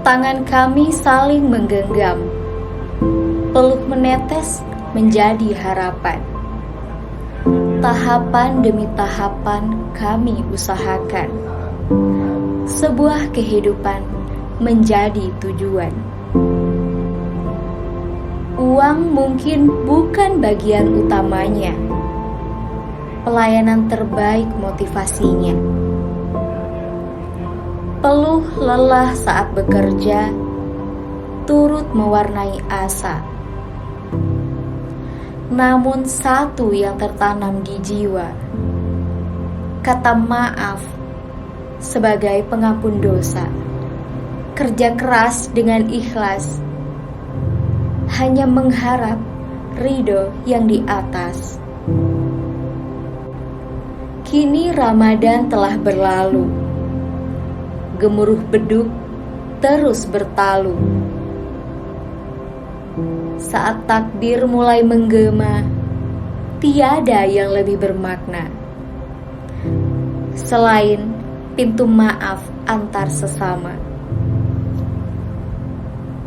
Tangan kami saling menggenggam, peluk menetes menjadi harapan. Tahapan demi tahapan kami usahakan, sebuah kehidupan menjadi tujuan. Uang mungkin bukan bagian utamanya, pelayanan terbaik motivasinya. Peluh lelah saat bekerja turut mewarnai asa. Namun satu yang tertanam di jiwa, kata maaf sebagai pengampun dosa. Kerja keras dengan ikhlas, hanya mengharap ridho yang di atas. Kini Ramadan telah berlalu, gemuruh beduk terus bertalu. Saat takbir mulai menggema, tiada yang lebih bermakna selain pintu maaf antar sesama.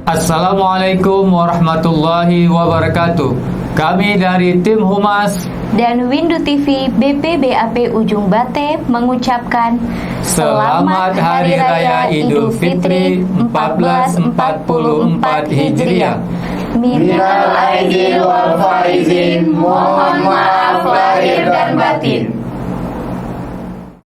Assalamualaikum warahmatullahi wabarakatuh. Kami dari tim Humas dan Windu TV BPBAP Ujung Bate mengucapkan Selamat Hari Raya Idul Fitri 1444 Hijriah. Minal aidin wal faizin, mohon maaf lahir dan batin.